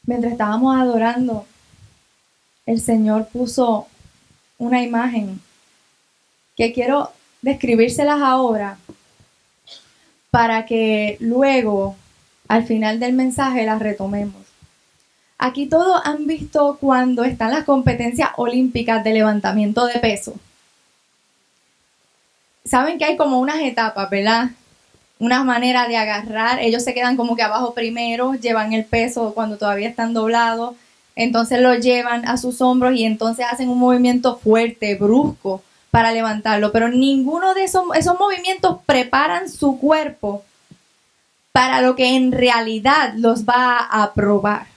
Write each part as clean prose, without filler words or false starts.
Mientras estábamos adorando, el Señor puso una imagen que quiero describírselas ahora para que luego, al final del mensaje, las retomemos. Aquí todos han visto cuando están las competencias olímpicas de levantamiento de peso. Saben que hay como unas etapas, ¿verdad? Unas maneras de agarrar. Ellos se quedan como que abajo primero, llevan el peso cuando todavía están doblados, entonces lo llevan a sus hombros y entonces hacen un movimiento fuerte, brusco, para levantarlo. Pero ninguno de esos movimientos preparan su cuerpo para lo que en realidad los va a probar.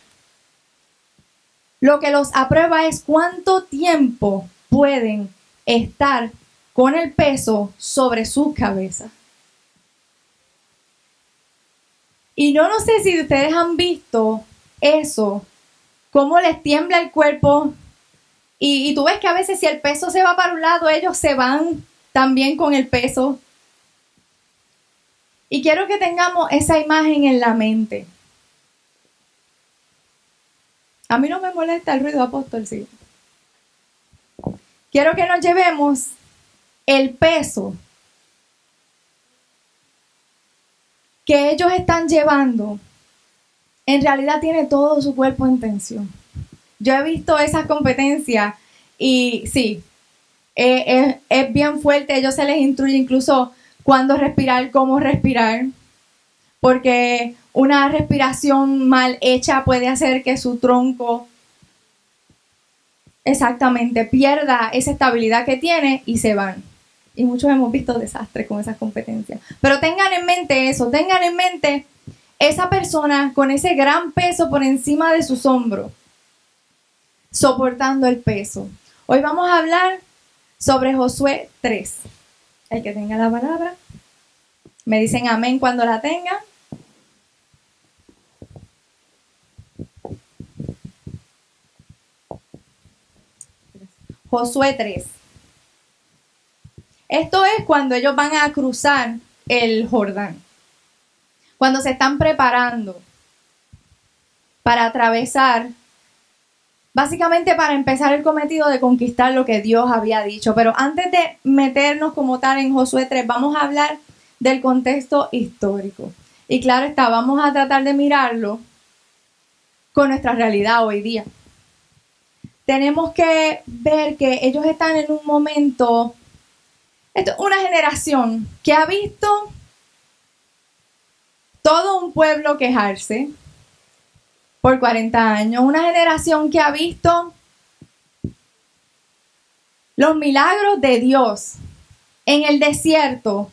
Lo que los aprueba es cuánto tiempo pueden estar con el peso sobre su cabeza. Y yo no sé si ustedes han visto eso, cómo les tiembla el cuerpo. Y tú ves que a veces si el peso se va para un lado, ellos se van también con el peso. Y quiero que tengamos esa imagen en la mente. A mí no me molesta el ruido, apóstol, sí. Quiero que nos llevemos el peso que ellos están llevando. En realidad tiene todo su cuerpo en tensión. Yo he visto esas competencias y sí, es bien fuerte. A ellos se les instruye incluso cuándo respirar, cómo respirar, porque una respiración mal hecha puede hacer que su tronco exactamente pierda esa estabilidad que tiene y se van. Y muchos hemos visto desastres con esas competencias. Pero tengan en mente eso, tengan en mente esa persona con ese gran peso por encima de sus hombros, soportando el peso. Hoy vamos a hablar sobre Josué 3. El que tenga la palabra, me dicen amén cuando la tengan. Josué 3. Esto es cuando ellos van a cruzar el Jordán. Cuando se están preparando para atravesar, básicamente para empezar el cometido de conquistar lo que Dios había dicho. Pero antes de meternos como tal en Josué 3, vamos a hablar del contexto histórico. Y claro está, vamos a tratar de mirarlo con nuestra realidad hoy día. Tenemos que ver que ellos están en un momento, esto es una generación que ha visto todo un pueblo quejarse por 40 años, una generación que ha visto los milagros de Dios en el desierto,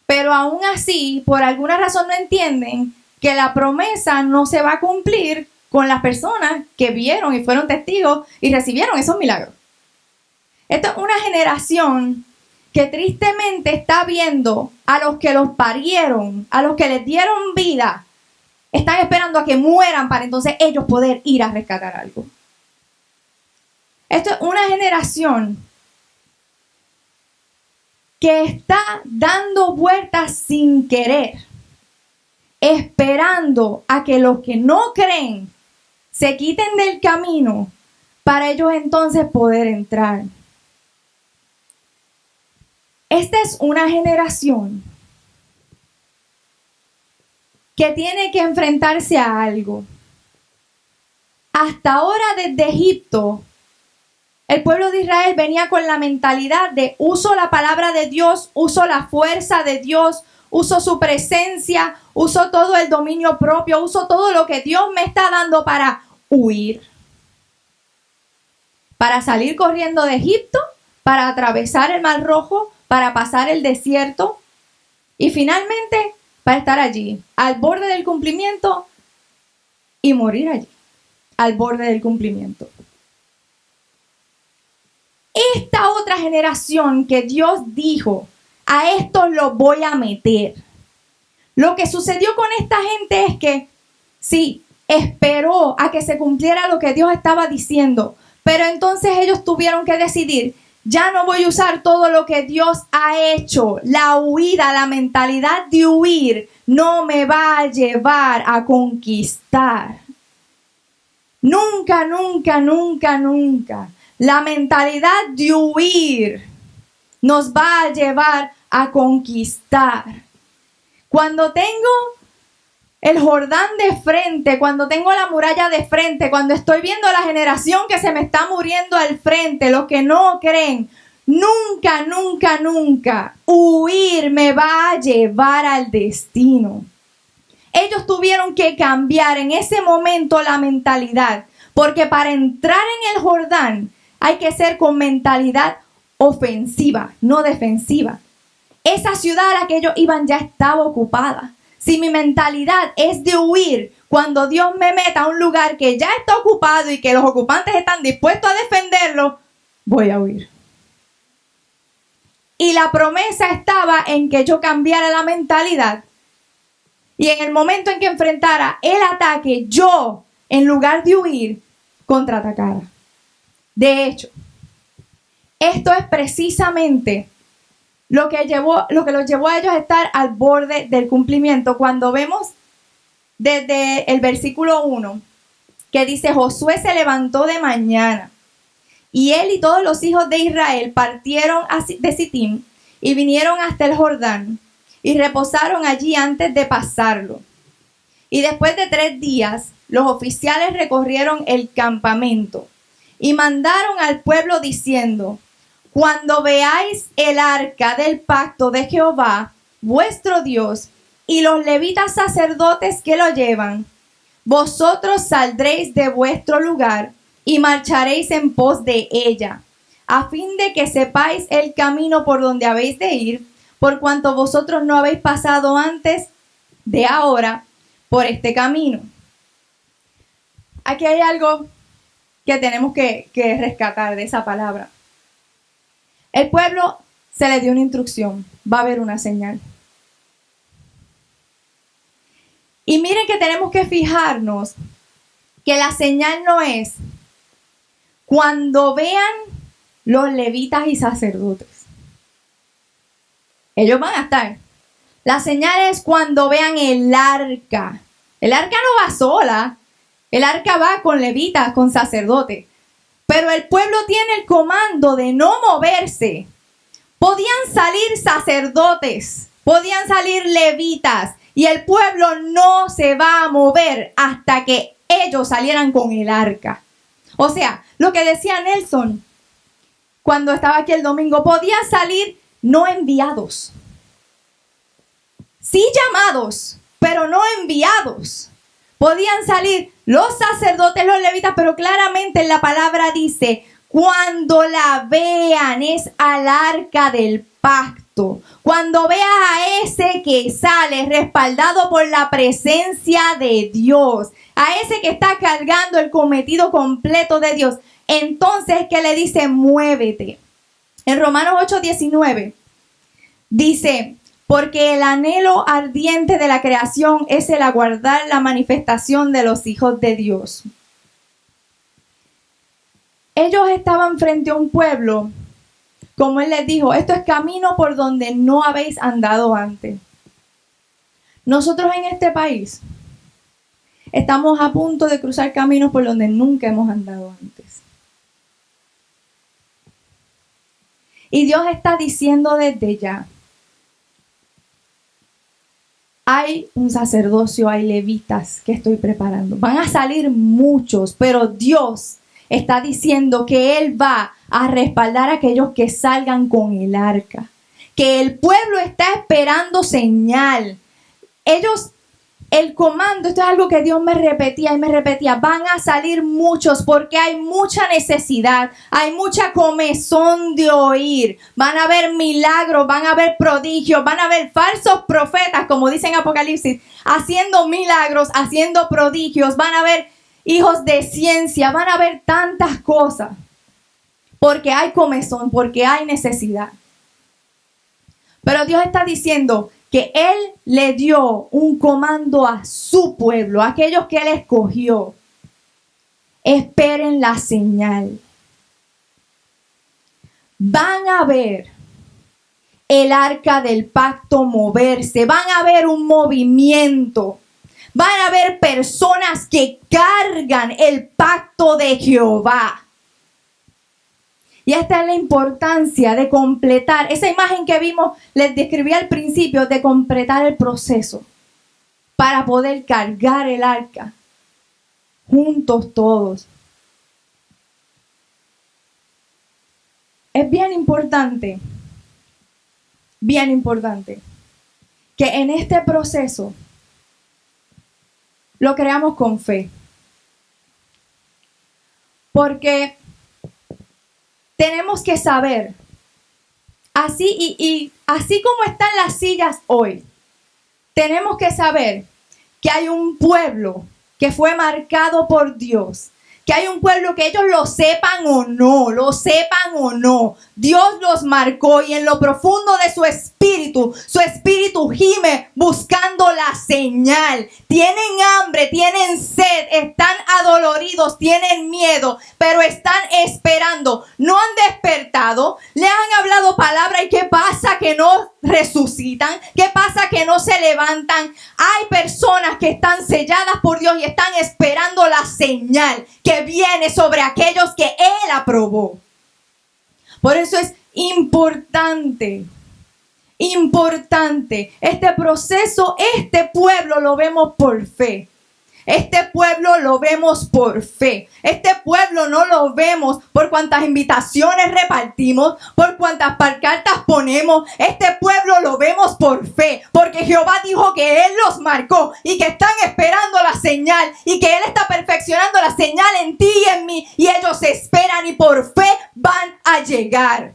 pero aún así, por alguna razón no entienden que la promesa no se va a cumplir con las personas que vieron y fueron testigos y recibieron esos milagros. Esto es una generación que tristemente está viendo a los que los parieron, a los que les dieron vida, están esperando a que mueran para entonces ellos poder ir a rescatar algo. Esto es una generación que está dando vueltas sin querer, esperando a que los que no creen se quiten del camino para ellos entonces poder entrar. Esta es una generación que tiene que enfrentarse a algo. Hasta ahora desde Egipto, el pueblo de Israel venía con la mentalidad de uso la palabra de Dios, uso la fuerza de Dios, uso su presencia, uso todo el dominio propio, uso todo lo que Dios me está dando para huir. Para salir corriendo de Egipto, para atravesar el Mar Rojo, para pasar el desierto y finalmente para estar allí, al borde del cumplimiento y morir allí, al borde del cumplimiento. Esta otra generación que Dios dijo, a estos los voy a meter. Lo que sucedió con esta gente es que sí, esperó a que se cumpliera lo que Dios estaba diciendo, pero entonces ellos tuvieron que decidir, ya no voy a usar todo lo que Dios ha hecho. La huida, la mentalidad de huir no me va a llevar a conquistar. Nunca, nunca, nunca, nunca. La mentalidad de huir nos va a llevar a conquistar. Cuando tengo el Jordán de frente, cuando tengo la muralla de frente, cuando estoy viendo la generación que se me está muriendo al frente, los que no creen, nunca, nunca, nunca huir me va a llevar al destino. Ellos tuvieron que cambiar en ese momento la mentalidad, porque para entrar en el Jordán hay que ser con mentalidad ofensiva, no defensiva. Esa ciudad a la que ellos iban ya estaba ocupada. Si mi mentalidad es de huir, cuando Dios me meta a un lugar que ya está ocupado y que los ocupantes están dispuestos a defenderlo, voy a huir. Y la promesa estaba en que yo cambiara la mentalidad. Y en el momento en que enfrentara el ataque, yo, en lugar de huir, contraatacara. De hecho, esto es precisamente lo que los llevó a ellos a estar al borde del cumplimiento. Cuando vemos desde el versículo 1, que dice, Josué se levantó de mañana, y él y todos los hijos de Israel partieron de Sitim y vinieron hasta el Jordán, y reposaron allí antes de pasarlo. Y después de 3 días, los oficiales recorrieron el campamento y mandaron al pueblo diciendo, cuando veáis el arca del pacto de Jehová, vuestro Dios, y los levitas sacerdotes que lo llevan, vosotros saldréis de vuestro lugar y marcharéis en pos de ella, a fin de que sepáis el camino por donde habéis de ir, por cuanto vosotros no habéis pasado antes de ahora por este camino. Aquí hay algo que tenemos que rescatar de esa palabra. El pueblo se le dio una instrucción, va a haber una señal. Y miren que tenemos que fijarnos que la señal no es cuando vean los levitas y sacerdotes. Ellos van a estar. La señal es cuando vean el arca. El arca no va sola. El arca va con levitas, con sacerdotes. Pero el pueblo tiene el comando de no moverse. Podían salir sacerdotes, podían salir levitas, y el pueblo no se va a mover hasta que ellos salieran con el arca. O sea, lo que decía Nelson cuando estaba aquí el domingo, podían salir no enviados. Sí llamados, pero no enviados. Podían salir los sacerdotes, los levitas, pero claramente la palabra dice, cuando la vean, es al arca del pacto. Cuando veas a ese que sale respaldado por la presencia de Dios, a ese que está cargando el cometido completo de Dios, entonces que le dice, muévete. En Romanos 8:19 dice, porque el anhelo ardiente de la creación es el aguardar la manifestación de los hijos de Dios. Ellos estaban frente a un pueblo, como él les dijo, esto es camino por donde no habéis andado antes. Nosotros en este país estamos a punto de cruzar caminos por donde nunca hemos andado antes. Y Dios está diciendo desde ya, hay un sacerdocio, hay levitas que estoy preparando. Van a salir muchos, pero Dios está diciendo que Él va a respaldar a aquellos que salgan con el arca. Que el pueblo está esperando señal. Ellos, el comando, esto es algo que Dios me repetía y me repetía, van a salir muchos porque hay mucha necesidad, hay mucha comezón de oír, van a haber milagros, van a haber prodigios, van a haber falsos profetas, como dice en Apocalipsis, haciendo milagros, haciendo prodigios, van a haber hijos de ciencia, van a haber tantas cosas, porque hay comezón, porque hay necesidad. Pero Dios está diciendo que Él le dio un comando a su pueblo, a aquellos que Él escogió. Esperen la señal. Van a ver el arca del pacto moverse, van a ver un movimiento, Van a haber personas que cargan el pacto de Jehová. Y esta es la importancia de completar. Esa imagen que vimos, les describí al principio, de completar el proceso para poder cargar el arca juntos todos. Es bien importante que en este proceso lo creamos con fe. Porque tenemos que saber, así y así como están las sillas hoy, tenemos que saber que hay un pueblo que fue marcado por Dios. Que hay un pueblo que ellos lo sepan o no, Dios los marcó y en lo profundo de su espíritu gime buscando la señal. Tienen hambre, tienen sed, están adoloridos, tienen miedo, pero están esperando. No han despertado, le han hablado palabra y ¿qué pasa que no resucitan? ¿Qué pasa que no se levantan? Hay personas que están selladas por Dios y están esperando la señal que viene sobre aquellos que Él aprobó. Por eso es importante. Este proceso, este pueblo lo vemos por fe. Este pueblo lo vemos por fe. Este pueblo no lo vemos por cuántas invitaciones repartimos, por cuántas pancartas ponemos. Este pueblo lo vemos por fe, porque Jehová dijo que Él los marcó y que están esperando la señal y que Él está perfeccionando la señal en ti y en mí. Y ellos esperan y por fe van a llegar.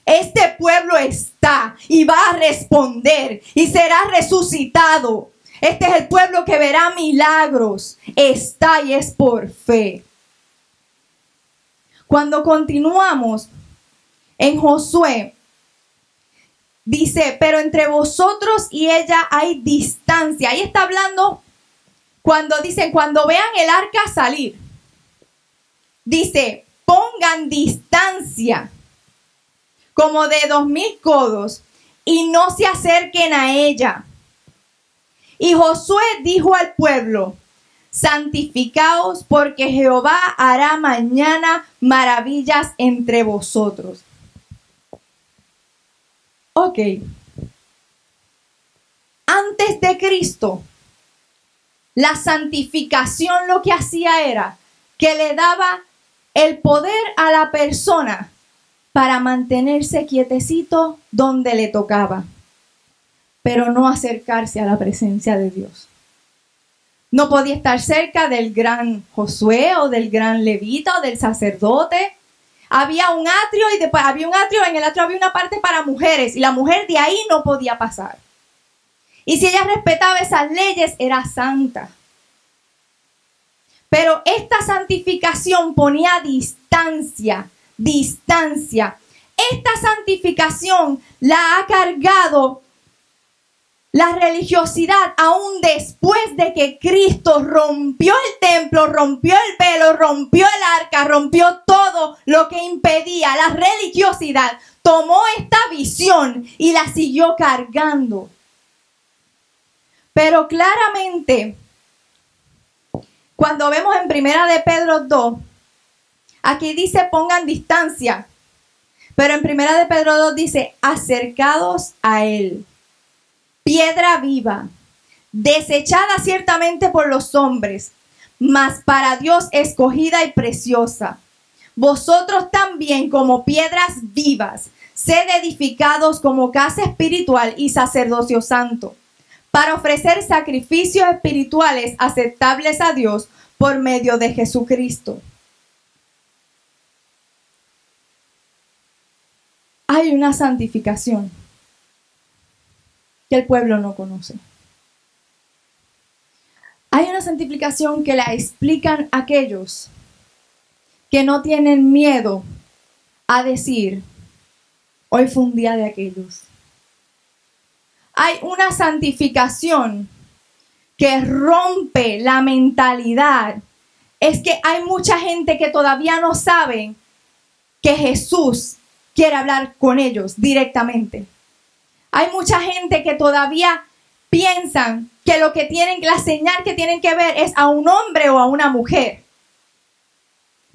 Este pueblo está y va a responder y será resucitado. Este es el pueblo que verá milagros. Está y es por fe. Cuando continuamos en Josué, dice, pero entre vosotros y ella hay distancia. Ahí está hablando cuando dicen, cuando vean el arca salir. Dice, pongan distancia como de 2000 codos y no se acerquen a ella. Y Josué dijo al pueblo, santificaos porque Jehová hará mañana maravillas entre vosotros. Ok. Antes de Cristo, la santificación lo que hacía era que le daba el poder a la persona para mantenerse quietecito donde le tocaba, pero no acercarse a la presencia de Dios. No podía estar cerca del gran Josué o del gran levita o del sacerdote. Había un atrio y después había un atrio, en el atrio había una parte para mujeres y la mujer de ahí no podía pasar. Y si ella respetaba esas leyes, era santa. Pero esta santificación ponía distancia. Esta santificación la ha cargado la religiosidad aún después de que Cristo rompió el templo, rompió el velo, rompió el arca, rompió todo lo que impedía la religiosidad. Tomó esta visión y la siguió cargando. Pero claramente, cuando vemos en 1 Pedro 2, aquí dice pongan distancia. Pero en 1 Pedro 2 dice acercados a Él. Piedra viva, desechada ciertamente por los hombres, mas para Dios escogida y preciosa. Vosotros también como piedras vivas, sed edificados como casa espiritual y sacerdocio santo, para ofrecer sacrificios espirituales aceptables a Dios por medio de Jesucristo. Hay una santificación que el pueblo no conoce. Hay una santificación que la explican aquellos que no tienen miedo a decir, hoy fue un día de aquellos. Hay una santificación que rompe la mentalidad. Es que hay mucha gente que todavía no sabe que Jesús quiere hablar con ellos directamente. Hay mucha gente que todavía piensan que la señal que tienen que ver es a un hombre o a una mujer.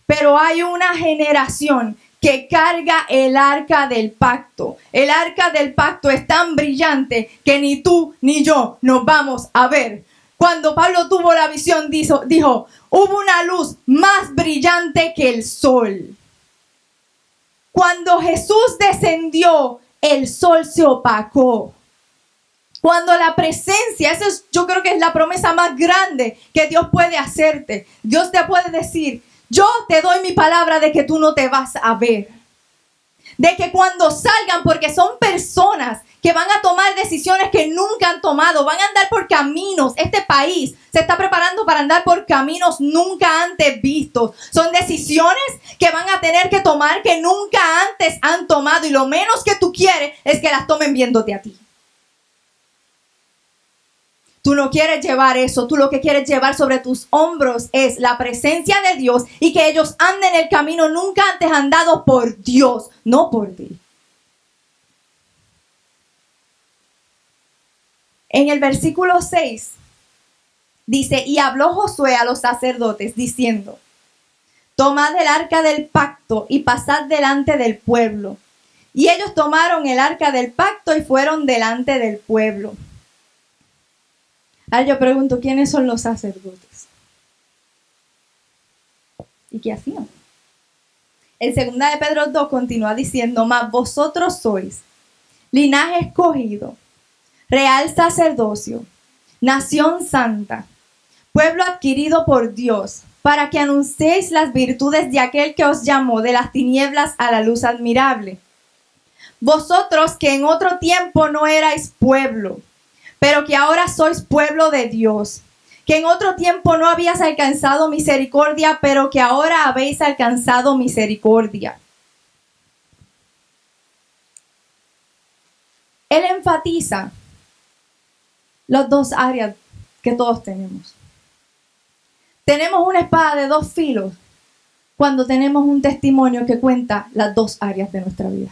Pero hay una generación que carga el arca del pacto. El arca del pacto es tan brillante que ni tú ni yo nos vamos a ver. Cuando Pablo tuvo la visión, dijo, hubo una luz más brillante que el sol. Cuando Jesús descendió, el sol se opacó. Cuando la presencia, yo creo que es la promesa más grande que Dios puede hacerte. Dios te puede decir, yo te doy mi palabra de que tú no te vas a ver. De que cuando salgan, porque son personas que van a tomar decisiones que nunca han tomado, van a andar por caminos. Este país se está preparando para andar por caminos nunca antes vistos. Son decisiones que van a tener que tomar que nunca antes han tomado. Y lo menos que tú quieres es que las tomen viéndote a ti. Tú no quieres llevar eso, tú lo que quieres llevar sobre tus hombros es la presencia de Dios y que ellos anden el camino nunca antes andado por Dios, no por ti. En el versículo 6 dice, y habló Josué a los sacerdotes diciendo, tomad el arca del pacto y pasad delante del pueblo. Y ellos tomaron el arca del pacto y fueron delante del pueblo. Ahora yo pregunto, ¿quiénes son los sacerdotes? ¿Y qué hacían? En 2 de Pedro 2 continúa diciendo, mas vosotros sois linaje escogido, real sacerdocio, nación santa, pueblo adquirido por Dios, para que anunciéis las virtudes de aquel que os llamó de las tinieblas a la luz admirable. Vosotros que en otro tiempo no erais pueblo, pero que ahora sois pueblo de Dios, que en otro tiempo no habías alcanzado misericordia, pero que ahora habéis alcanzado misericordia. Él enfatiza las dos áreas que todos tenemos. Tenemos una espada de dos filos cuando tenemos un testimonio que cuenta las dos áreas de nuestra vida.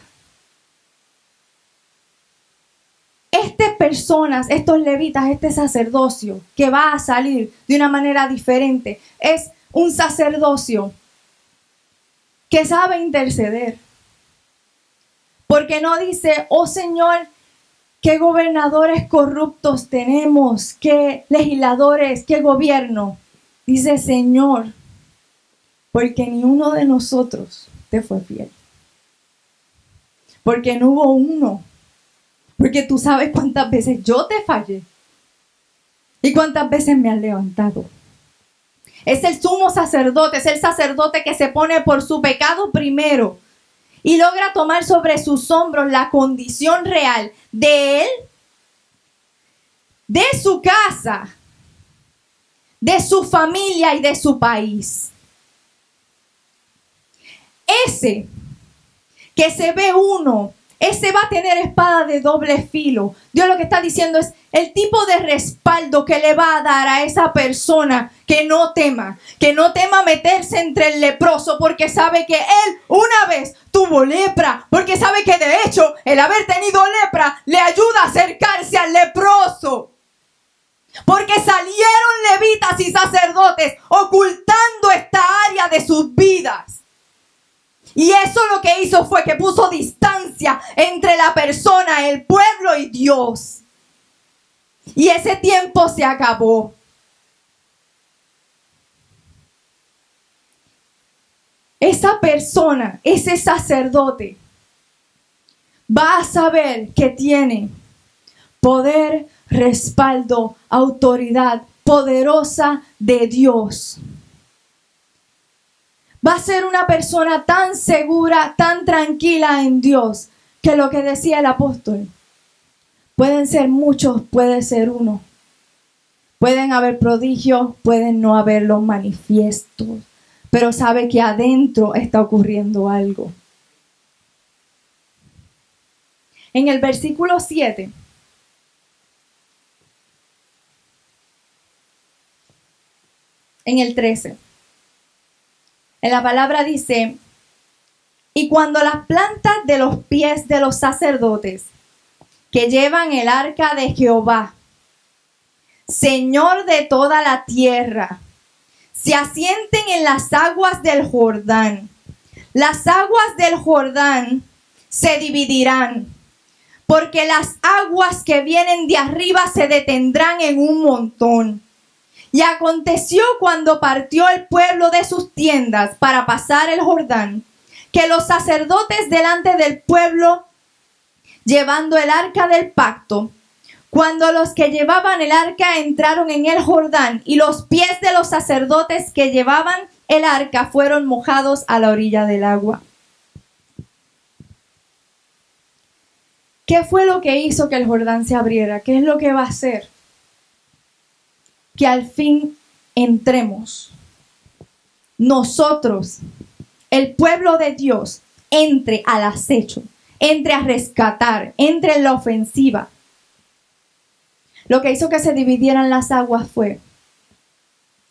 Estas personas, estos levitas, este sacerdocio que va a salir de una manera diferente, es un sacerdocio que sabe interceder. Porque no dice, oh Señor, qué gobernadores corruptos tenemos, qué legisladores, qué gobierno. Dice, Señor, porque ni uno de nosotros te fue fiel. Porque no hubo uno. Porque tú sabes cuántas veces yo te fallé. Y cuántas veces me has levantado. Es el sumo sacerdote, es el sacerdote que se pone por su pecado primero. Y logra tomar sobre sus hombros la condición real de él, de su casa, de su familia y de su país. Ese que se ve uno, ese va a tener espada de doble filo. Dios lo que está diciendo es el tipo de respaldo que le va a dar a esa persona que no tema meterse entre el leproso porque sabe que él una vez tuvo lepra, porque sabe que de hecho el haber tenido lepra le ayuda a acercarse al leproso. Porque salieron levitas y sacerdotes ocultando esta área de sus vidas. Y eso lo que hizo fue que puso distancia entre la persona, el pueblo y Dios. Y ese tiempo se acabó. Esa persona, ese sacerdote, va a saber que tiene poder, respaldo, autoridad poderosa de Dios. Va a ser una persona tan segura, tan tranquila en Dios, que lo que decía el apóstol, pueden ser muchos, puede ser uno. Pueden haber prodigios, pueden no haber los manifiestos, pero sabe que adentro está ocurriendo algo. En el versículo 7, en el 13, en la palabra dice, y cuando las plantas de los pies de los sacerdotes que llevan el arca de Jehová Señor de toda la tierra, se asienten en las aguas del Jordán. Las aguas del Jordán se dividirán, porque las aguas que vienen de arriba se detendrán en un montón. Y aconteció cuando partió el pueblo de sus tiendas para pasar el Jordán, que los sacerdotes delante del pueblo, llevando el arca del pacto, cuando los que llevaban el arca entraron en el Jordán, y los pies de los sacerdotes que llevaban el arca fueron mojados a la orilla del agua. ¿Qué fue lo que hizo que el Jordán se abriera? ¿Qué es lo que va a hacer? Que al fin entremos. Nosotros, el pueblo de Dios, entre al acecho, entre a rescatar, entre en la ofensiva. Lo que hizo que se dividieran las aguas fue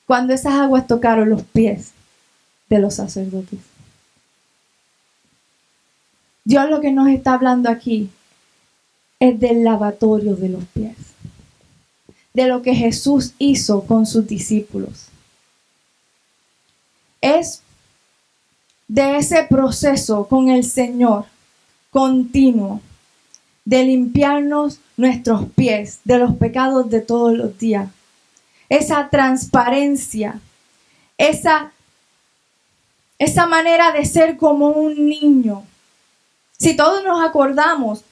cuando esas aguas tocaron los pies de los sacerdotes. Dios lo que nos está hablando aquí es del lavatorio de los pies, de lo que Jesús hizo con sus discípulos. Es de ese proceso con el Señor continuo, de limpiarnos nuestros pies de los pecados de todos los días. Esa transparencia, esa manera de ser como un niño. Si todos nos acordamos,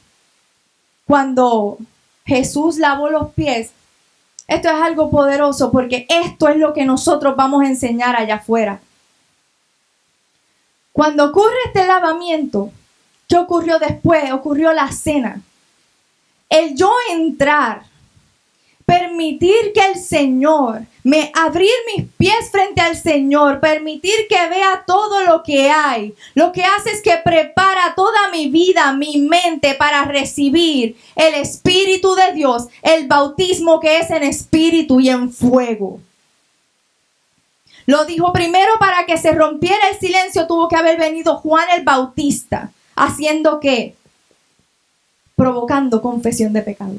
cuando Jesús lavó los pies, esto es algo poderoso porque esto es lo que nosotros vamos a enseñar allá afuera. Cuando ocurre este lavamiento, ¿qué ocurrió después? Ocurrió la cena. El yo entrar, permitir que el Señor, abrir mis pies frente al Señor, permitir que vea todo lo que hay, lo que hace es que prepara toda mi vida, mi mente para recibir el Espíritu de Dios, el bautismo que es en espíritu y en fuego. Lo dijo primero para que se rompiera el silencio, tuvo que haber venido Juan el Bautista, haciendo ¿qué? Provocando confesión de pecado.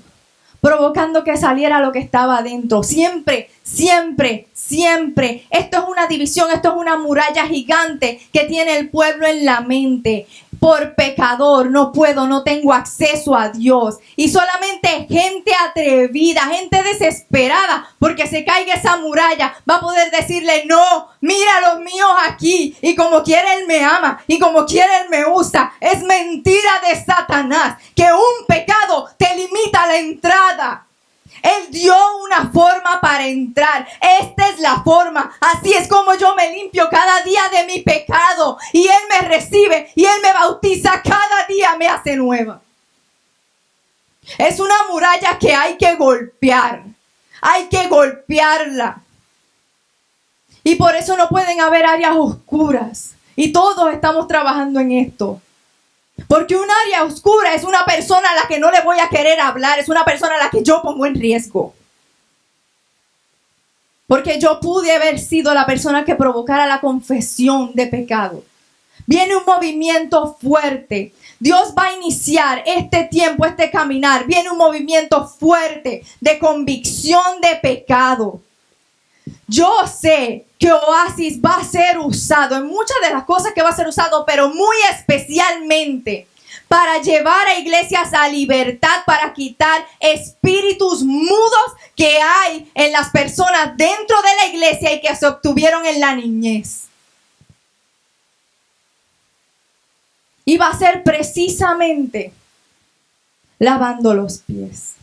Provocando que saliera lo que estaba adentro. Siempre, siempre, siempre. Esto es una división, esto es una muralla gigante que tiene el pueblo en la mente. Por pecador no puedo, no tengo acceso a Dios. Y solamente gente atrevida, gente desesperada, porque se caiga esa muralla, va a poder decirle, no, mira los míos aquí. Y como quiere Él me ama, y como quiere Él me usa. Es mentira de Satanás, que un pecado te limita la entrada. Él dio una forma para entrar. Esta es la forma. Así es como yo me limpio cada día de mi pecado. Y Él me recibe y Él me bautiza. Cada día me hace nueva. Es una muralla que hay que golpear. Hay que golpearla. Y por eso no pueden haber áreas oscuras. Y todos estamos trabajando en esto. Porque un área oscura es una persona a la que no le voy a querer hablar, es una persona a la que yo pongo en riesgo. Porque yo pude haber sido la persona que provocara la confesión de pecado. Viene un movimiento fuerte. Dios va a iniciar este tiempo, este caminar. Viene un movimiento fuerte de convicción de pecado. Yo sé que Oasis va a ser usado en muchas de las cosas que va a ser usado, pero muy especialmente para llevar a iglesias a libertad, para quitar espíritus mudos que hay en las personas dentro de la iglesia y que se obtuvieron en la niñez. Y va a ser precisamente lavando los pies.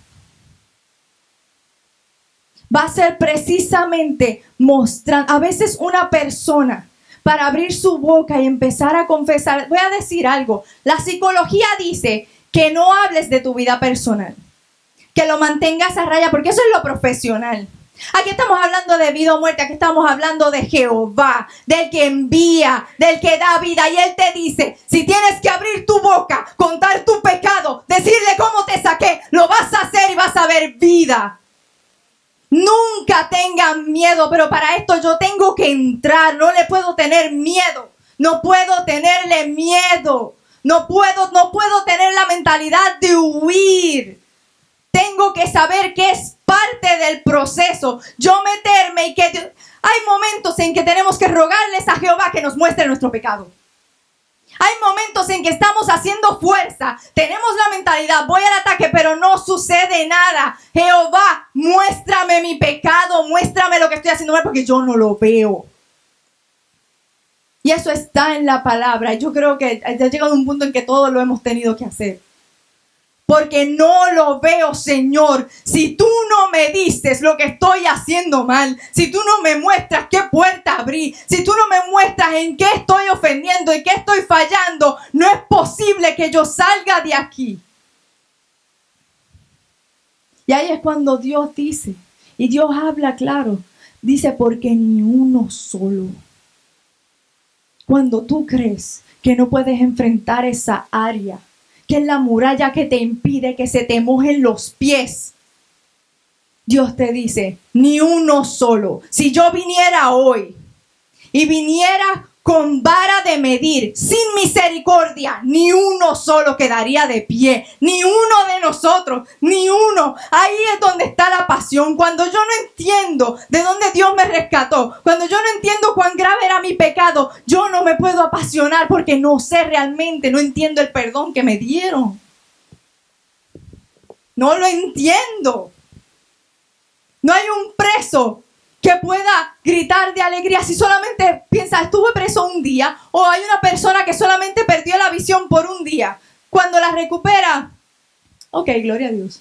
Va a ser precisamente mostrando, a veces una persona para abrir su boca y empezar a confesar. Voy a decir algo, la psicología dice que no hables de tu vida personal, que lo mantengas a raya porque eso es lo profesional. Aquí estamos hablando de vida o muerte, aquí estamos hablando de Jehová, del que envía, del que da vida. Y Él te dice, si tienes que abrir tu boca, contar tu pecado, decirle cómo te saqué, lo vas a hacer y vas a ver vida. Nunca tengan miedo, pero para esto yo tengo que entrar. No le puedo tener miedo. No puedo tenerle miedo. No puedo tener la mentalidad de huir. Tengo que saber que es parte del proceso. Yo meterme y que Dios... Hay momentos en que tenemos que rogarles a Jehová que nos muestre nuestro pecado. Hay momentos en que estamos haciendo fuerza, tenemos la mentalidad, voy al ataque, pero no sucede nada. Jehová, muéstrame mi pecado, muéstrame lo que estoy haciendo mal, porque yo no lo veo. Y eso está en la palabra. Yo creo que ha llegado un punto en que todos lo hemos tenido que hacer. Porque no lo veo, Señor. Si tú no me dices lo que estoy haciendo mal, si tú no me muestras qué puerta abrí, si tú no me muestras en qué estoy ofendiendo, en qué estoy fallando, no es posible que yo salga de aquí. Y ahí es cuando Dios dice, y Dios habla claro, dice, porque ni uno solo. Cuando tú crees que no puedes enfrentar esa área, que es la muralla que te impide que se te mojen los pies, Dios te dice, ni uno solo. Si yo viniera hoy y viniera con vara de medir, sin misericordia, ni uno solo quedaría de pie, ni uno de nosotros, ni uno. Ahí es donde está la pasión. Cuando yo no entiendo de dónde Dios me rescató, cuando yo no entiendo cuán grave era mi pecado, yo no me puedo apasionar porque no sé realmente, no entiendo el perdón que me dieron. No lo entiendo. No hay un preso que pueda gritar de alegría si solamente piensa, estuve preso un día, o hay una persona que solamente perdió la visión por un día. Cuando la recupera, ok, gloria a Dios.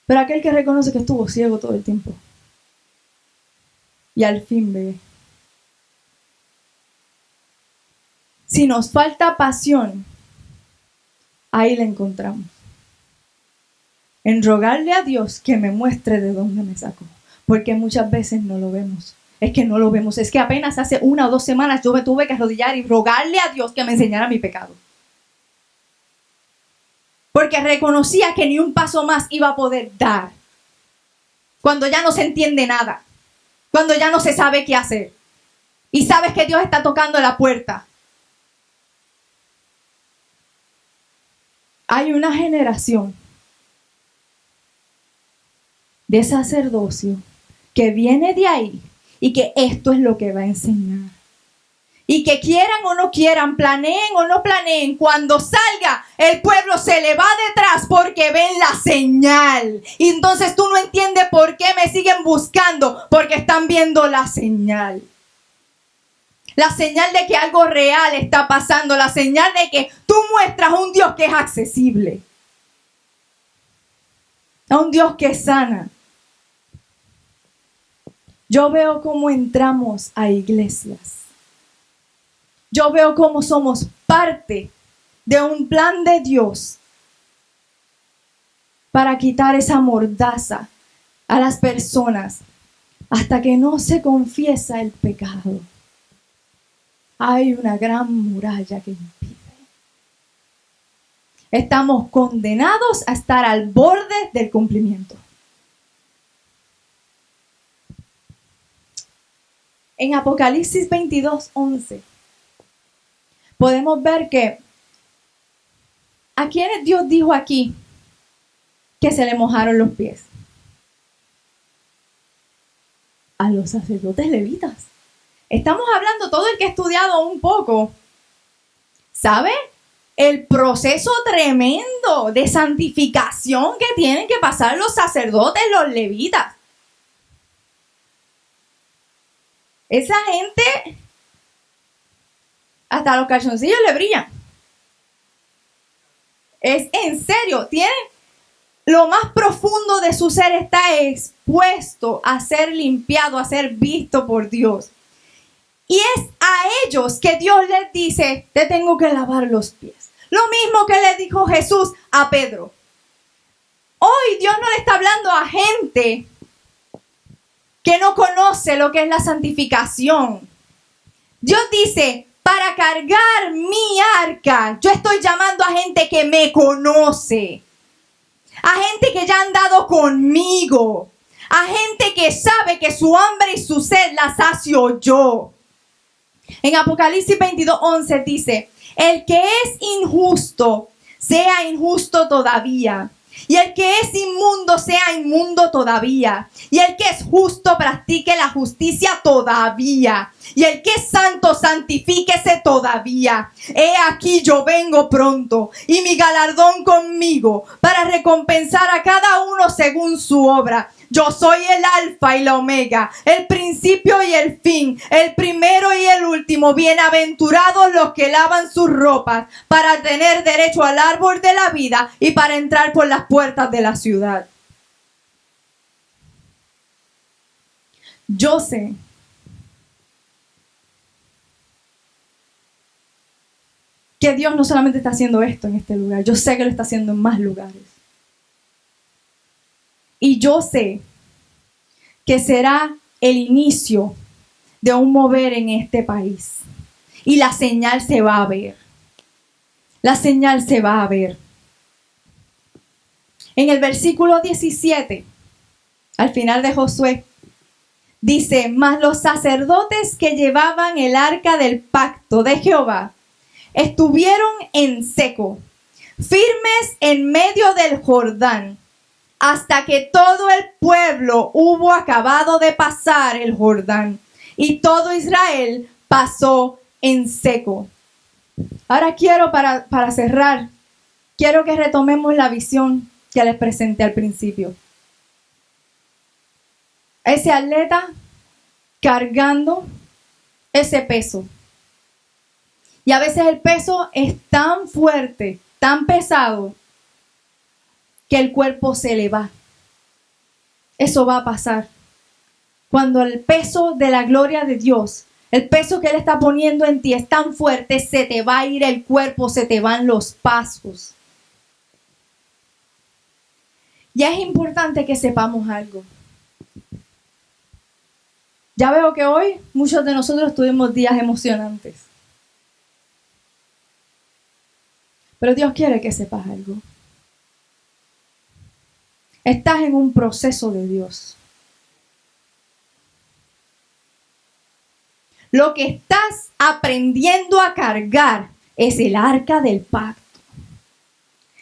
Pero aquel que reconoce que estuvo ciego todo el tiempo y al fin ve. Si nos falta pasión, ahí la encontramos. En rogarle a Dios que me muestre de dónde me sacó. Porque muchas veces no lo vemos. Es que no lo vemos. Es que apenas hace 1 o 2 semanas yo me tuve que arrodillar y rogarle a Dios que me enseñara mi pecado. Porque reconocía que ni un paso más iba a poder dar. Cuando ya no se entiende nada. Cuando ya no se sabe qué hacer. Y sabes que Dios está tocando la puerta. Hay una generación de sacerdocio que viene de ahí y que esto es lo que va a enseñar. Y que quieran o no quieran, planeen o no planeen, cuando salga el pueblo se le va detrás porque ven la señal. Y entonces tú no entiendes por qué me siguen buscando, porque están viendo la señal. La señal de que algo real está pasando, la señal de que tú muestras a un Dios que es accesible. A un Dios que sana. Yo veo cómo entramos a iglesias. Yo veo cómo somos parte de un plan de Dios para quitar esa mordaza a las personas hasta que no se confiesa el pecado. Hay una gran muralla que impide. Estamos condenados a estar al borde del cumplimiento. En Apocalipsis 22:11 podemos ver que ¿a quiénes Dios dijo aquí que se le mojaron los pies? A los sacerdotes levitas. Estamos hablando, todo el que ha estudiado un poco, ¿sabe? El proceso tremendo de santificación que tienen que pasar los sacerdotes, los levitas. Esa gente, hasta los calzoncillos le brillan. Es en serio, tienen lo más profundo de su ser está expuesto a ser limpiado, a ser visto por Dios. Y es a ellos que Dios les dice, te tengo que lavar los pies. Lo mismo que le dijo Jesús a Pedro. Hoy Dios no le está hablando a gente que no conoce lo que es la santificación. Dios dice, para cargar mi arca, yo estoy llamando a gente que me conoce. A gente que ya han andado conmigo. A gente que sabe que su hambre y su sed la sacio yo. En Apocalipsis 22:11 dice, el que es injusto, sea injusto todavía. Y el que es inmundo sea inmundo todavía. Y el que es justo practique la justicia todavía. Y el que es santo santifíquese todavía. He aquí yo vengo pronto, y mi galardón conmigo, para recompensar a cada uno según su obra. Yo soy el alfa y la omega, el principio y el fin, el primero y el último. Bienaventurados los que lavan sus ropas para tener derecho al árbol de la vida y para entrar por las puertas de la ciudad. Yo sé que Dios no solamente está haciendo esto en este lugar, yo sé que lo está haciendo en más lugares. Y yo sé que será el inicio de un mover en este país. Y la señal se va a ver. La señal se va a ver. En el versículo 17, al final de Josué, dice: mas los sacerdotes que llevaban el arca del pacto de Jehová estuvieron en seco, firmes en medio del Jordán, hasta que todo el pueblo hubo acabado de pasar el Jordán, y todo Israel pasó en seco. Ahora quiero, para cerrar, quiero que retomemos la visión que les presenté al principio. Ese atleta cargando ese peso. Y a veces el peso es tan fuerte, tan pesado, que el cuerpo se le va. Eso va a pasar. Cuando el peso de la gloria de Dios, el peso que Él está poniendo en ti es tan fuerte, se te va a ir el cuerpo, se te van los pasos. Y es importante que sepamos algo. Ya veo que hoy muchos de nosotros tuvimos días emocionantes. Pero Dios quiere que sepas algo. Estás en un proceso de Dios. Lo que estás aprendiendo a cargar es el arca del pacto.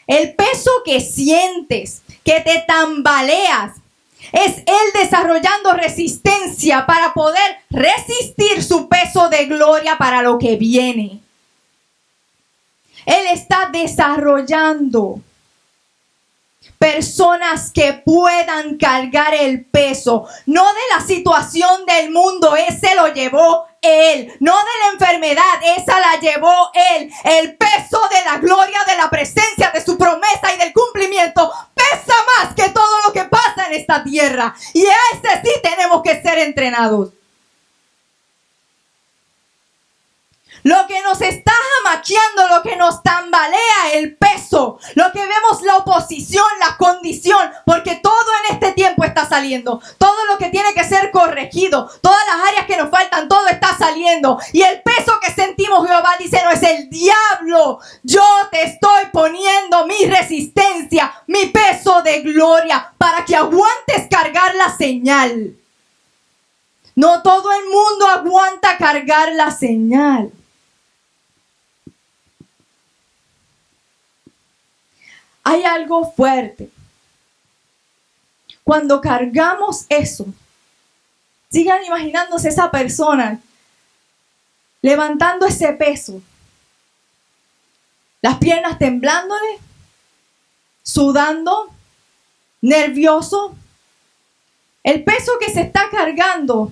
El peso que sientes, que te tambaleas, es Él desarrollando resistencia para poder resistir su peso de gloria para lo que viene. Él está desarrollando personas que puedan cargar el peso, no de la situación del mundo, ese lo llevó Él, no de la enfermedad, esa la llevó Él. El peso de la gloria, de la presencia, de su promesa y del cumplimiento pesa más que todo lo que pasa en esta tierra. Y a ese sí tenemos que ser entrenados. Lo que nos está jamaqueando, lo que nos tambalea el peso, lo que vemos la oposición, la condición, porque todo en este tiempo está saliendo. Todo lo que tiene que ser corregido, todas las áreas que nos faltan, todo está saliendo. Y el peso que sentimos, Jehová dice, no es el diablo. Yo te estoy poniendo mi resistencia, mi peso de gloria, para que aguantes cargar la señal. No todo el mundo aguanta cargar la señal. Hay algo fuerte. Cuando cargamos eso, sigan imaginándose esa persona levantando ese peso, las piernas temblándole, sudando, nervioso. El peso que se está cargando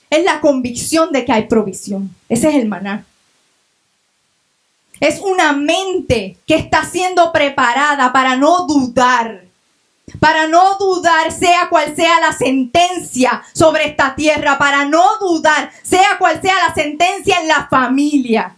es la convicción de que hay provisión. Ese es el maná. Es una mente que está siendo preparada para no dudar. Para no dudar, sea cual sea la sentencia sobre esta tierra. Para no dudar, sea cual sea la sentencia en la familia.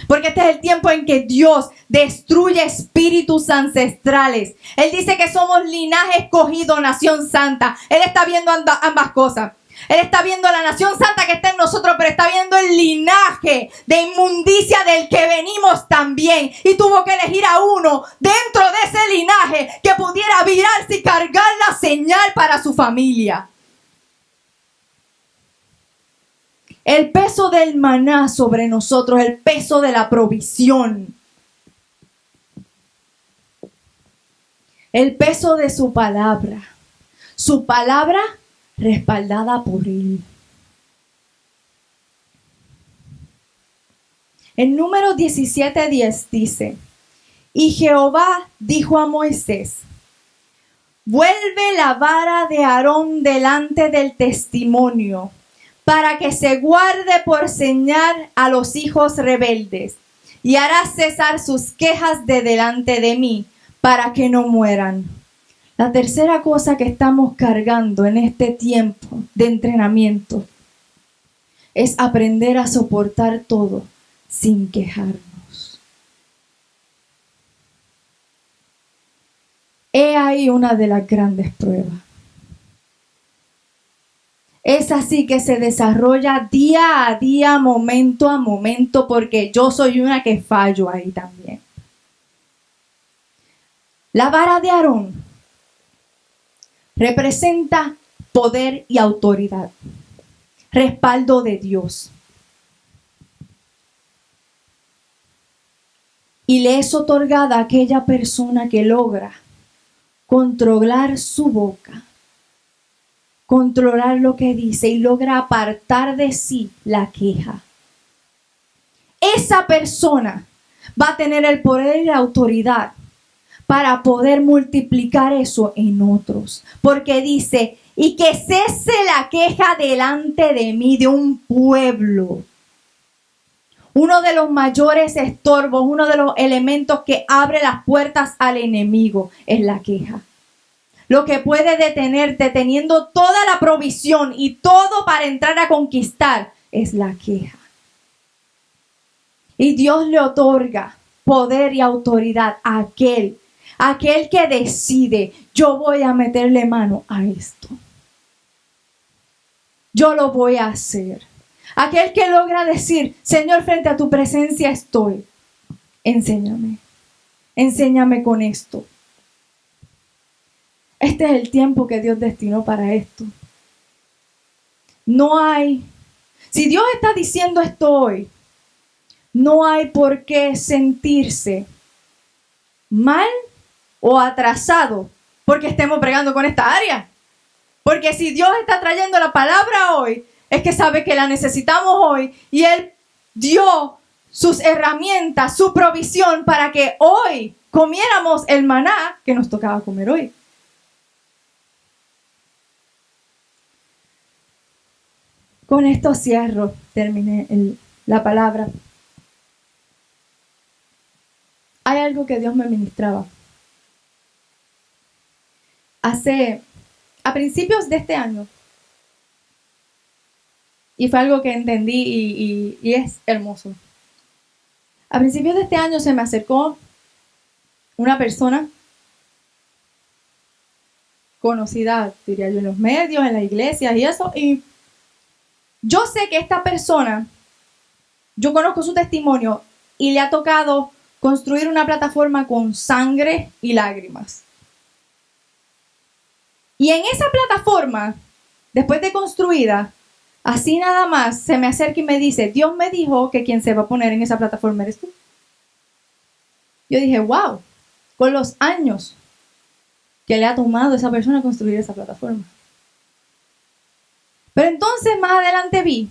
Porque este es el tiempo en que Dios destruye espíritus ancestrales. Él dice que somos linaje escogido, nación santa. Él está viendo ambas cosas. Él está viendo la nación santa que está en nosotros, pero está viendo el linaje de inmundicia del que venimos también. Y tuvo que elegir a uno dentro de ese linaje que pudiera virarse y cargar la señal para su familia. El peso del maná sobre nosotros, el peso de la provisión. el peso de su palabra respaldada por él. En Números 17:10 dice: y Jehová dijo a Moisés: vuelve la vara de Aarón delante del testimonio, para que se guarde por señal a los hijos rebeldes, y hará cesar sus quejas de delante de mí, para que no mueran. La tercera cosa que estamos cargando en este tiempo de entrenamiento es aprender a soportar todo sin quejarnos. He ahí una de las grandes pruebas. Es así que se desarrolla día a día, momento a momento, porque yo soy una que fallo ahí también. La vara de Aarón representa poder y autoridad, respaldo de Dios. Y le es otorgada a aquella persona que logra controlar su boca, controlar lo que dice y logra apartar de sí la queja. Esa persona va a tener el poder y la autoridad para poder multiplicar eso en otros. Porque dice, y que cese la queja delante de mí, de un pueblo. Uno de los mayores estorbos, uno de los elementos que abre las puertas al enemigo es la queja. Lo que puede detenerte teniendo toda la provisión y todo para entrar a conquistar es la queja. Y Dios le otorga poder y autoridad a aquel que decide, yo voy a meterle mano a esto. Yo lo voy a hacer. Aquel que logra decir, Señor, frente a tu presencia estoy. Enséñame con esto. Este es el tiempo que Dios destinó para esto. Si Dios está diciendo esto hoy, no hay por qué sentirse mal o atrasado porque estemos bregando con esta área. Porque si Dios está trayendo la palabra hoy, es que sabe que la necesitamos hoy y Él dio sus herramientas, su provisión para que hoy comiéramos el maná que nos tocaba comer hoy. Con esto cierro, terminé la palabra. Hay algo que Dios me ministraba. A principios de este año, y fue algo que entendí y es hermoso. A principios de este año se me acercó una persona conocida, diría yo, en los medios, en las iglesias y eso, y yo sé que esta persona, yo conozco su testimonio y le ha tocado construir una plataforma con sangre y lágrimas. Y en esa plataforma, después de construida, así nada más, se me acerca y me dice, Dios me dijo que quien se va a poner en esa plataforma eres tú. Yo dije, wow, con los años que le ha tomado a esa persona construir esa plataforma. Pero entonces más adelante vi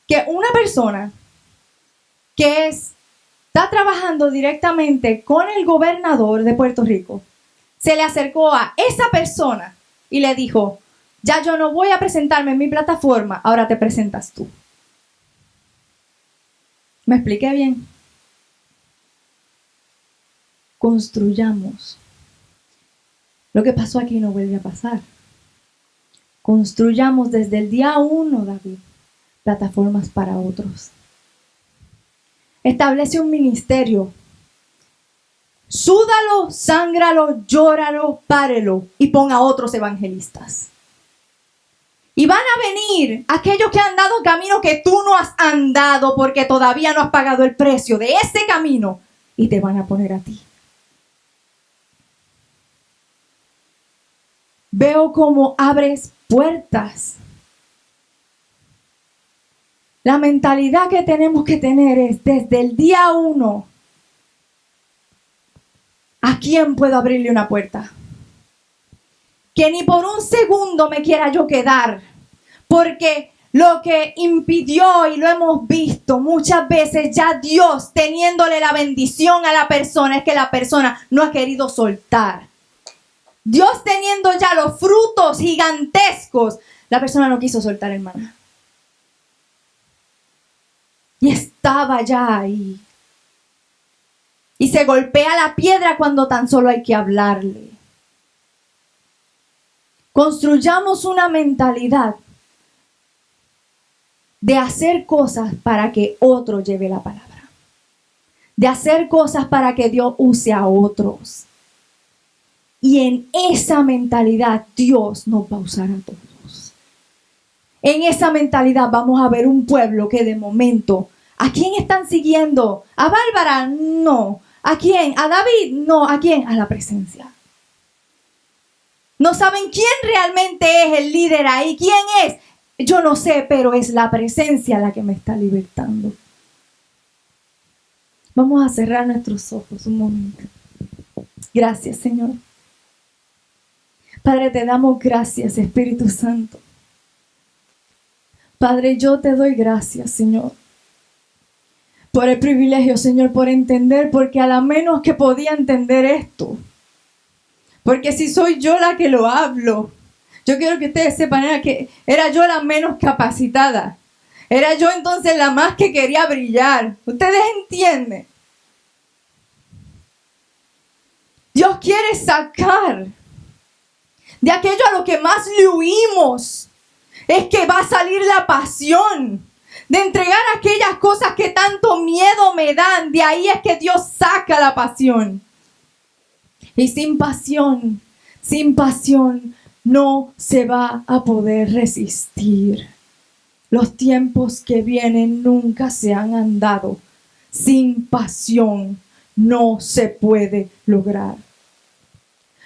que una persona que está trabajando directamente con el gobernador de Puerto Rico, se le acercó a esa persona y le dijo, ya yo no voy a presentarme en mi plataforma, ahora te presentas tú. ¿Me expliqué bien? Construyamos. Lo que pasó aquí no vuelve a pasar. Construyamos desde el día 1, David, plataformas para otros. Establece un ministerio. Súdalo, sángralo, llóralo, párelo y pon a otros evangelistas. Y van a venir aquellos que han dado camino que tú no has andado porque todavía no has pagado el precio de ese camino y te van a poner a ti. Veo cómo abres puertas. La mentalidad que tenemos que tener es desde el día 1. quién puedo abrirle una puerta? Que ni por un segundo me quiera yo quedar, porque lo que impidió, y lo hemos visto muchas veces, ya Dios teniéndole la bendición a la persona, es que la persona no ha querido soltar. Dios teniendo ya los frutos gigantescos, la persona no quiso soltar el maná. Y estaba ya ahí. Y se golpea la piedra cuando tan solo hay que hablarle. Construyamos una mentalidad de hacer cosas para que otro lleve la palabra. De hacer cosas para que Dios use a otros. Y en esa mentalidad Dios nos va a usar a todos. En esa mentalidad vamos a ver un pueblo que de momento, ¿a quién están siguiendo? ¿A Bárbara? No. ¿A quién? ¿A David? No. ¿A quién? A la presencia. No saben quién realmente es el líder ahí. ¿Quién es? Yo no sé, pero es la presencia la que me está libertando. Vamos a cerrar nuestros ojos un momento. Gracias, Señor. Padre, te damos gracias, Espíritu Santo. Padre, yo te doy gracias, Señor, por el privilegio, Señor, por entender, porque a la menos que podía entender esto, porque si soy yo la que lo hablo, yo quiero que ustedes sepan que era yo la menos capacitada. Era yo entonces la más que quería brillar. ¿Ustedes entienden? Dios quiere sacar de aquello a lo que más le huimos. Es que va a salir la pasión de entregar aquellas cosas que tanto miedo me dan. De ahí es que Dios saca la pasión. Y sin pasión no se va a poder resistir. Los tiempos que vienen nunca se han andado. Sin pasión no se puede lograr.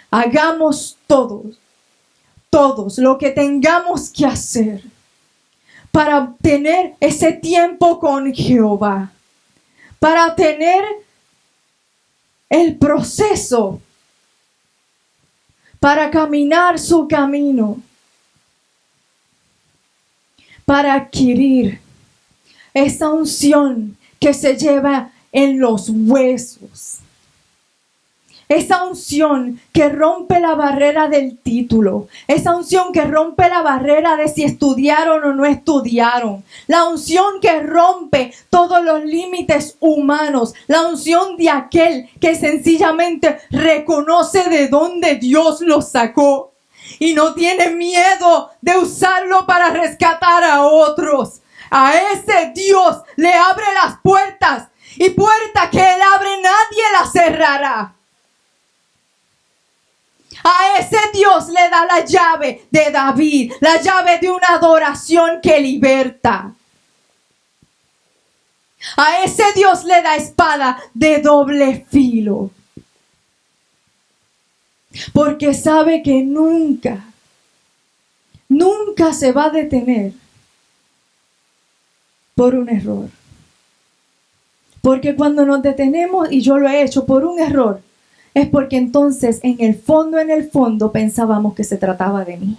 Hagamos todos lo que tengamos que hacer para tener ese tiempo con Jehová, para tener el proceso, para caminar su camino, para adquirir esa unción que se lleva en los huesos. Esa unción que rompe la barrera del título. Esa unción que rompe la barrera de si estudiaron o no estudiaron. La unción que rompe todos los límites humanos. La unción de aquel que sencillamente reconoce de dónde Dios lo sacó. Y no tiene miedo de usarlo para rescatar a otros. A ese Dios le abre las puertas. Y puerta que Él abre nadie la cerrará. A ese Dios le da la llave de David, la llave de una adoración que liberta. A ese Dios le da espada de doble filo. Porque sabe que nunca se va a detener por un error. Porque cuando nos detenemos, y yo lo he hecho por un error, es porque entonces en el fondo pensábamos que se trataba de mí.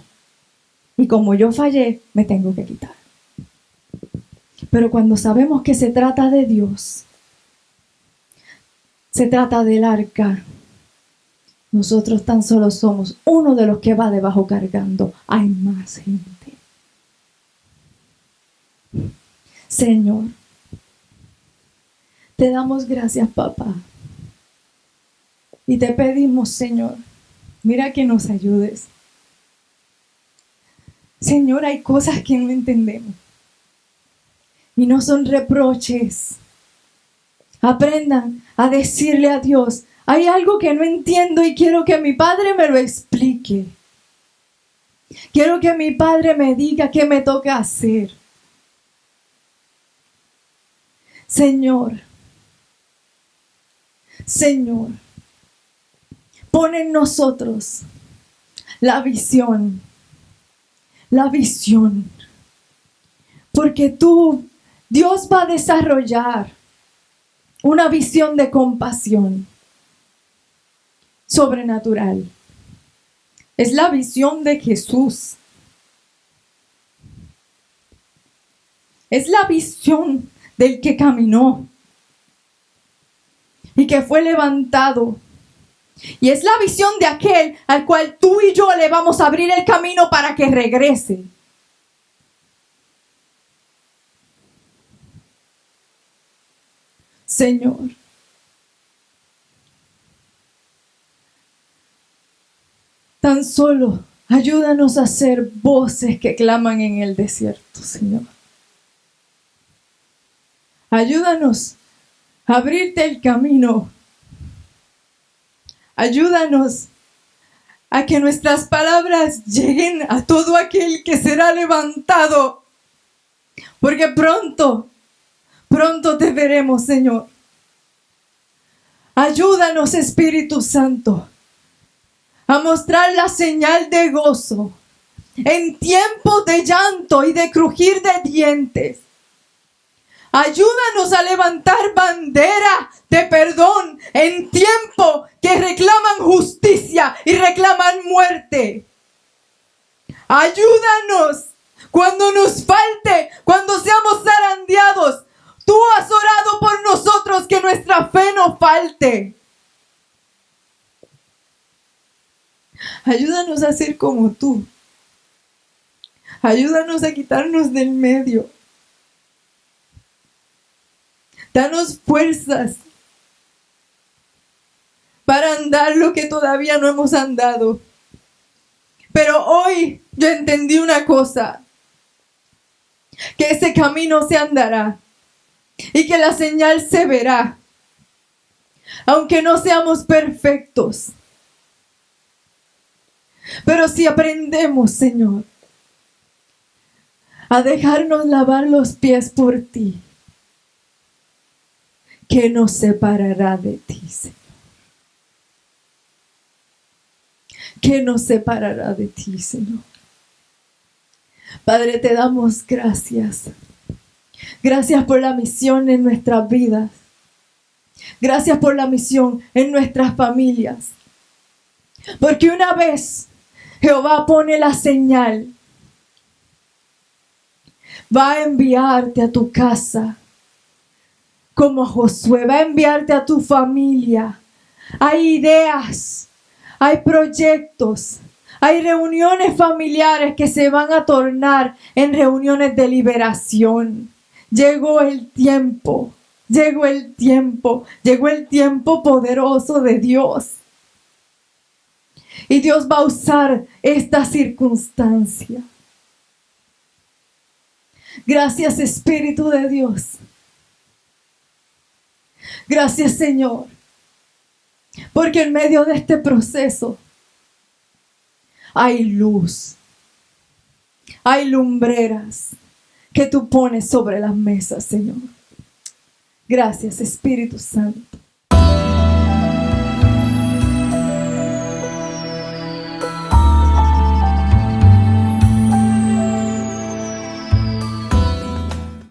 Y como yo fallé, me tengo que quitar. Pero cuando sabemos que se trata de Dios, se trata del arca, nosotros tan solo somos uno de los que va debajo cargando. Hay más gente. Señor, te damos gracias, papá. Y te pedimos, Señor, mira que nos ayudes. Señor, hay cosas que no entendemos. Y no son reproches. Aprendan a decirle a Dios, hay algo que no entiendo y quiero que mi Padre me lo explique. Quiero que mi Padre me diga qué me toca hacer. Señor, pon en nosotros la visión. Porque Dios va a desarrollar una visión de compasión. sobrenatural. Es la visión de Jesús. Es la visión del que caminó y que fue levantado. Y es la visión de aquel al cual tú y yo le vamos a abrir el camino para que regrese. Señor, tan solo ayúdanos a ser voces que claman en el desierto, Señor. Ayúdanos a abrirte el camino. Ayúdanos a que nuestras palabras lleguen a todo aquel que será levantado. Porque pronto te veremos, Señor. Ayúdanos, Espíritu Santo, a mostrar la señal de gozo en tiempos de llanto y de crujir de dientes. Ayúdanos a levantar bandera de perdón en tiempo que reclaman justicia y reclaman muerte. Ayúdanos cuando nos falte, cuando seamos zarandeados. Tú has orado por nosotros que nuestra fe no falte. Ayúdanos a ser como tú. Ayúdanos a quitarnos del medio. Danos fuerzas para andar lo que todavía no hemos andado. Pero hoy yo entendí una cosa, que ese camino se andará y que la señal se verá, aunque no seamos perfectos. Pero si aprendemos, Señor, a dejarnos lavar los pies por ti, ¿qué nos separará de ti, Señor? ¿Qué nos separará de ti, Señor? Padre, te damos gracias. Gracias por la misión en nuestras vidas. Gracias por la misión en nuestras familias. Porque una vez Jehová pone la señal, va a enviarte a tu casa. Como Josué, va a enviarte a tu familia. Hay ideas, hay proyectos, hay reuniones familiares que se van a tornar en reuniones de liberación. Llegó el tiempo poderoso de Dios. Y Dios va a usar esta circunstancia. Gracias, Espíritu de Dios. Gracias, Señor, porque en medio de este proceso hay luz, hay lumbreras que tú pones sobre las mesas, Señor. Gracias, Espíritu Santo.